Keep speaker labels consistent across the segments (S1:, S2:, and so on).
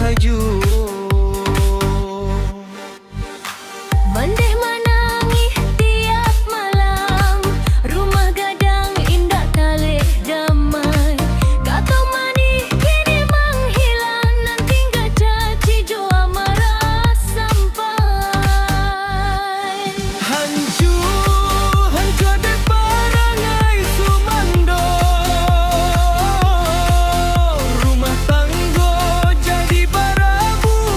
S1: laju.
S2: Mendeh menangi tiap malam, rumah gadang indah talik damai. Kata mani kini menghilang, nan tinggal caci jua marah sampai.
S1: Hancur dek barangai sumando, rumah tanggo jadi barabu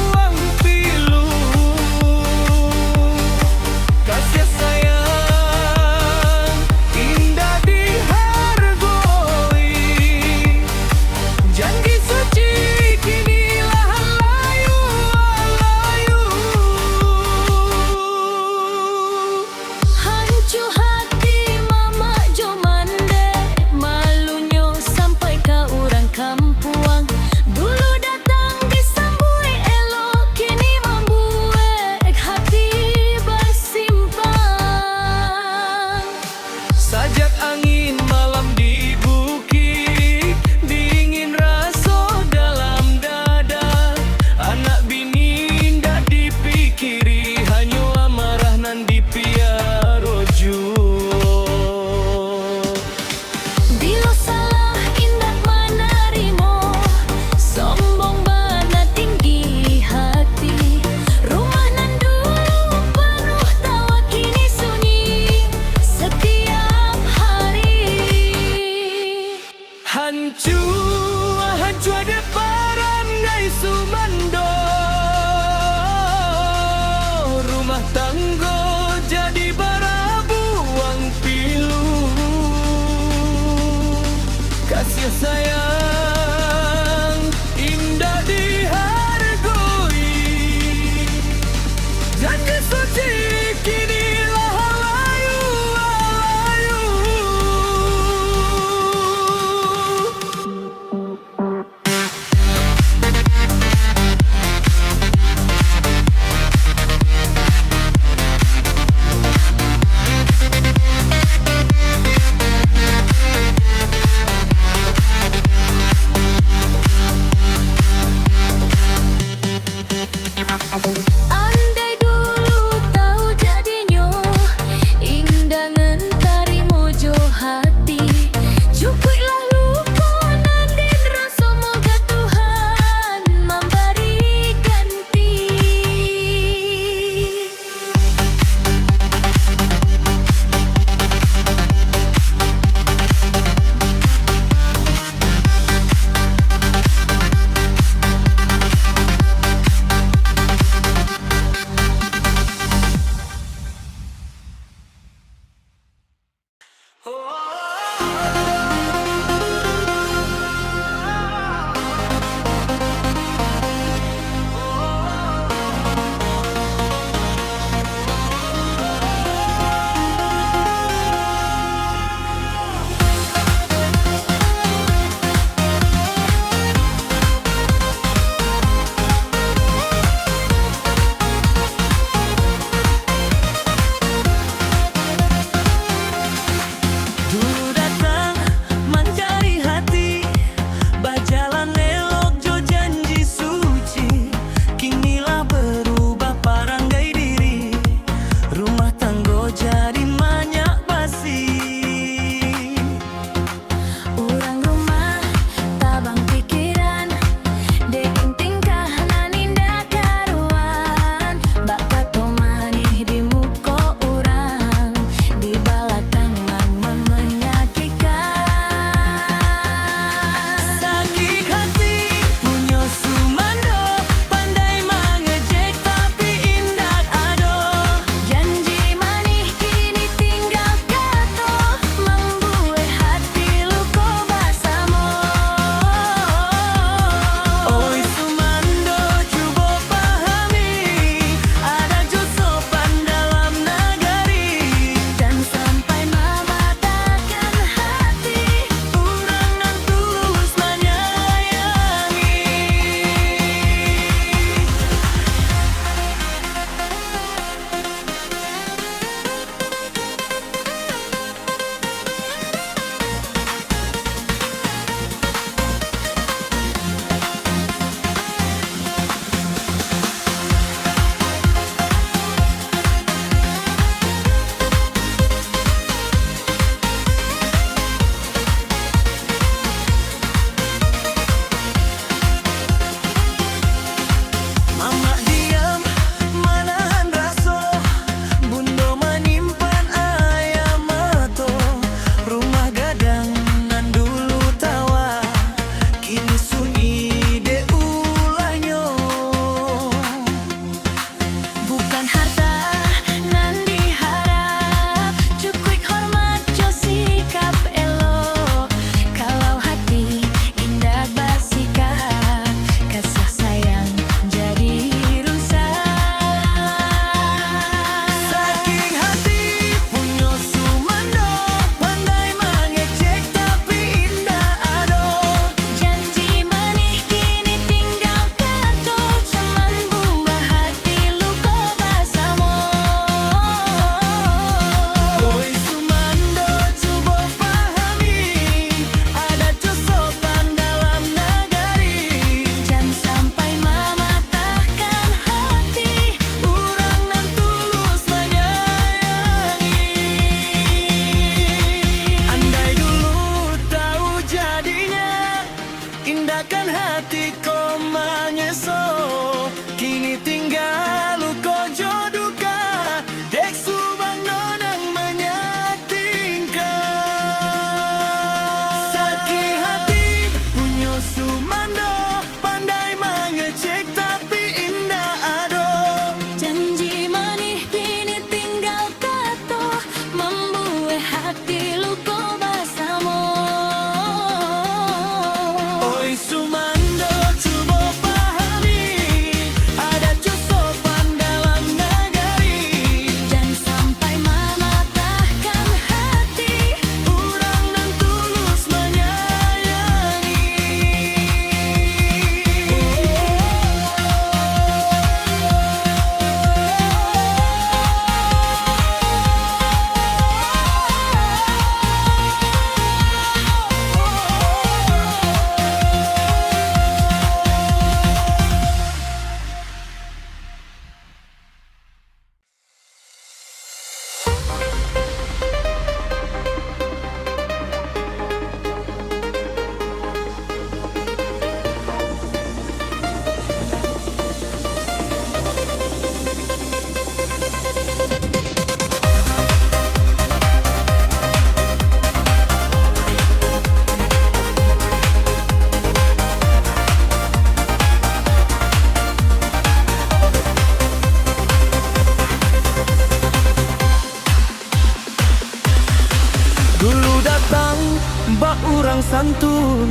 S1: santun,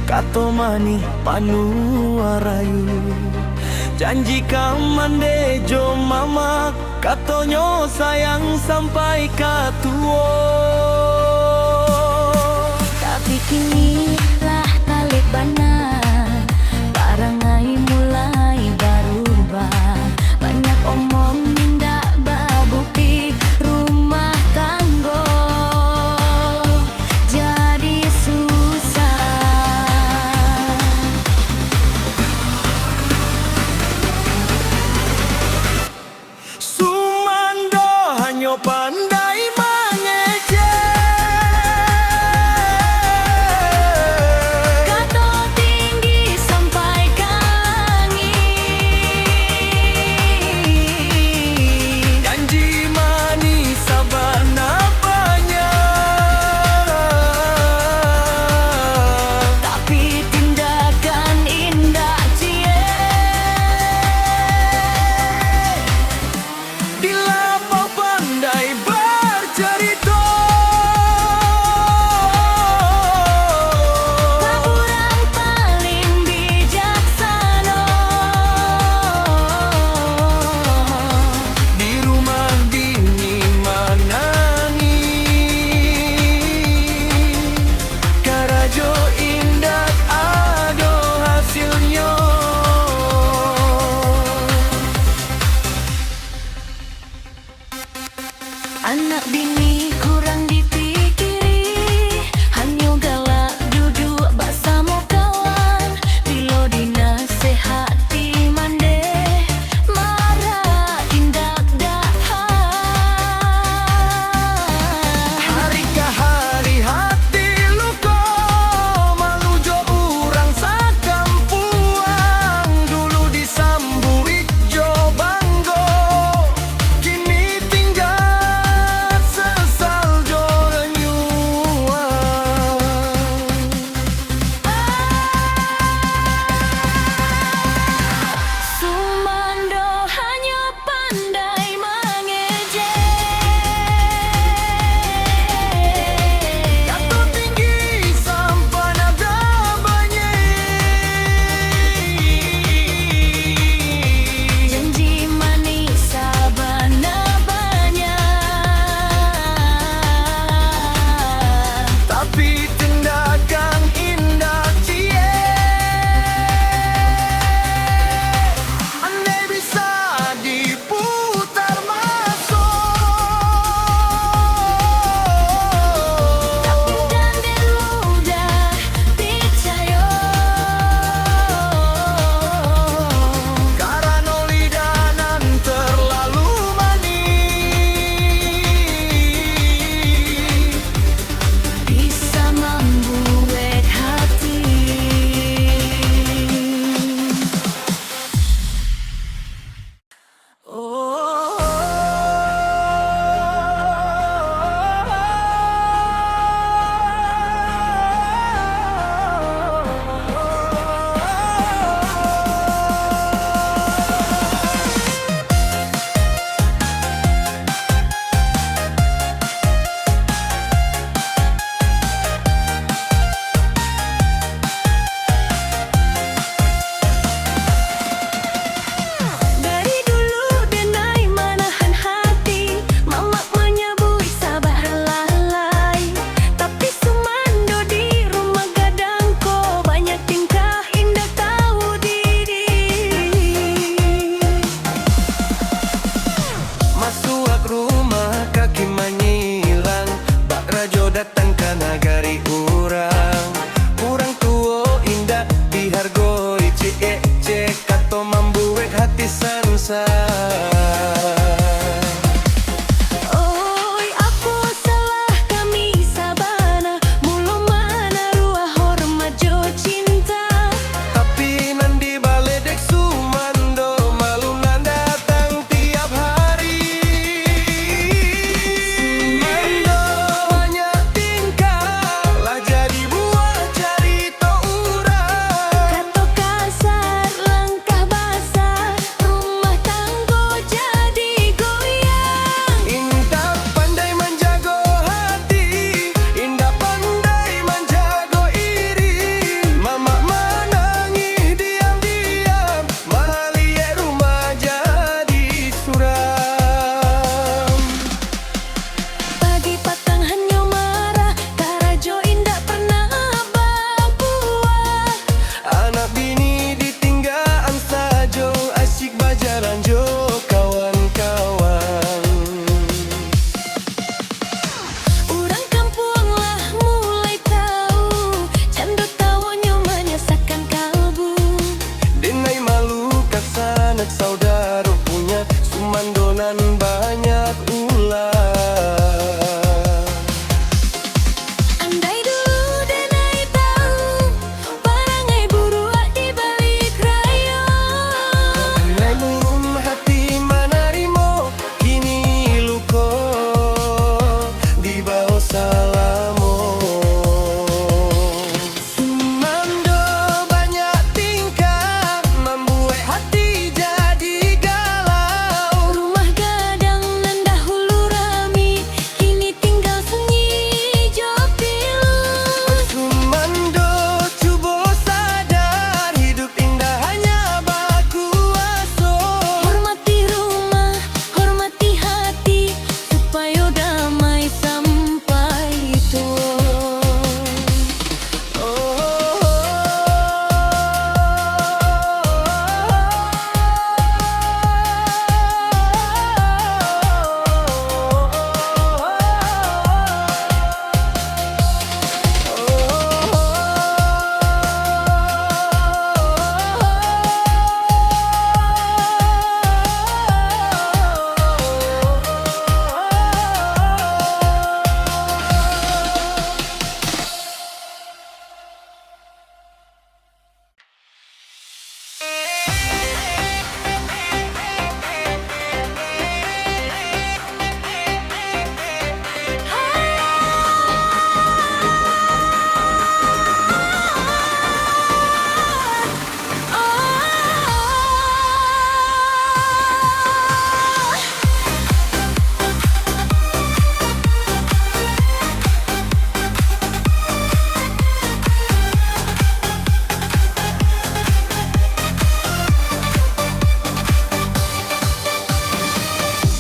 S1: kato mani panua rayu. Janji kamande jo mama, katonyo sayang sampai katuo.
S2: Tapi kini lah talik bana, barangai mulai berubah. Banyak omong nindak babukti, rumah tanggo jadi susah.
S1: Sumando hanya pandai mengejek.
S2: Kato
S1: anak saudara punya sumandonan banyak ulah.
S2: Andai dulu denai tahu barangai buruak di balik raya.
S1: Andai murung hati manarimo kini luko di bawah salamo. Sumando banyak tingkah membuat hati jadi galau.
S2: Rumah gadang nan dahulu rami kini tinggal sunyi jopilu.
S1: Sumando cubo sadar hidup indah hanya baku aso.
S2: Hormati rumah, hormati hati supaya damai sampai tua.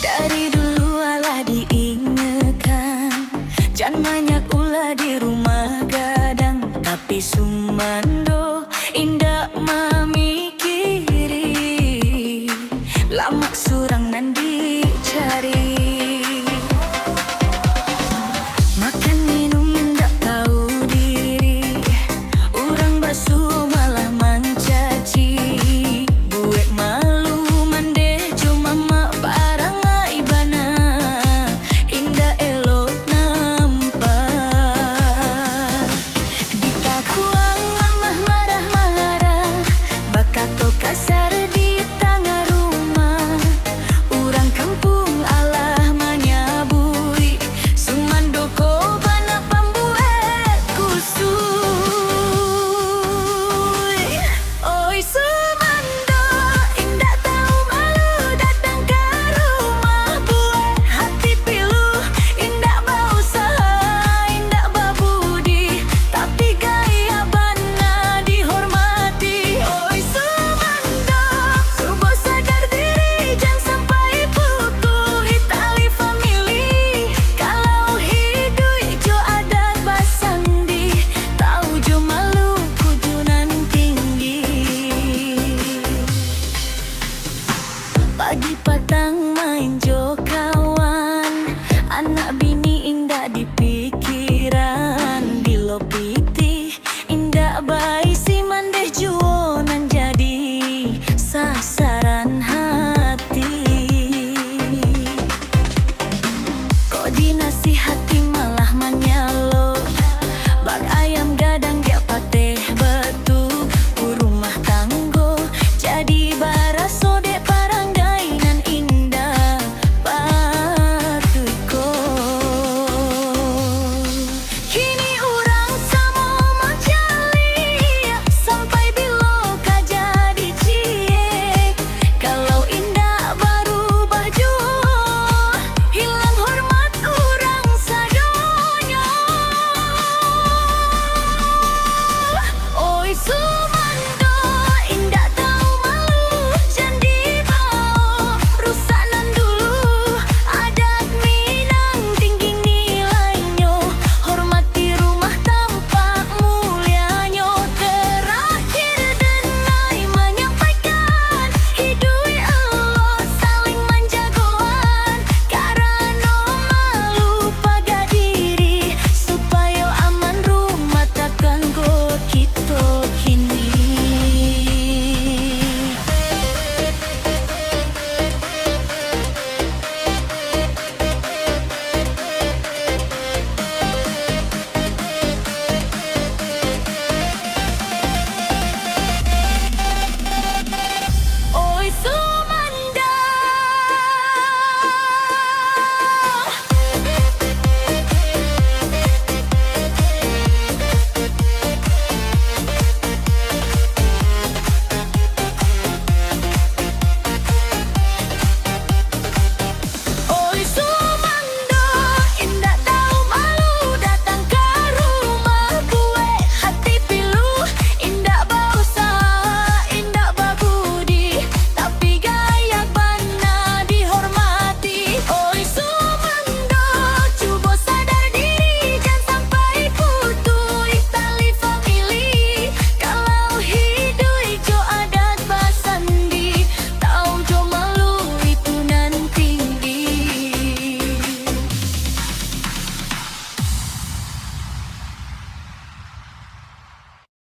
S2: Dari dulu alah diingatkan, jangan banyak ulah di rumah gadang. Tapi sumando indak memikiri, lamak surang nan dicari. Makan minum indak tahu diri, urang basuh malah mencaci. Buat malu mande cuma mak barang aibana, indah elok nampak. Ditakuang mamah marah-marah, bakato kasar di tengah rumah. Urang kampung alah manyabui, sumando ko bana pambuet kusui. Oi sumando indak tahu malu datang ke rumah buat hati pilu. Indak bau usaha, indak babudi, tapi gaya bana dihormati. Oi sumando subo sadar diri, jangan sampai putus tali famili. Kalau hidup jo adat basandi, tahu jo malu kudunan tinggi. Pagi petang main jo kawan, anak bini indah di pikiran. Di lopiti indah bayi si mandeh juonan jadi sasaran hati. Kok dinasihati malah manyalo, bak ayam gadang dia pateh betu. Rumah tanggo jadi baraso dek paranggai nan indah patuiko. Kini urang samo mencari, sampai bilo ka jadi cie. Semua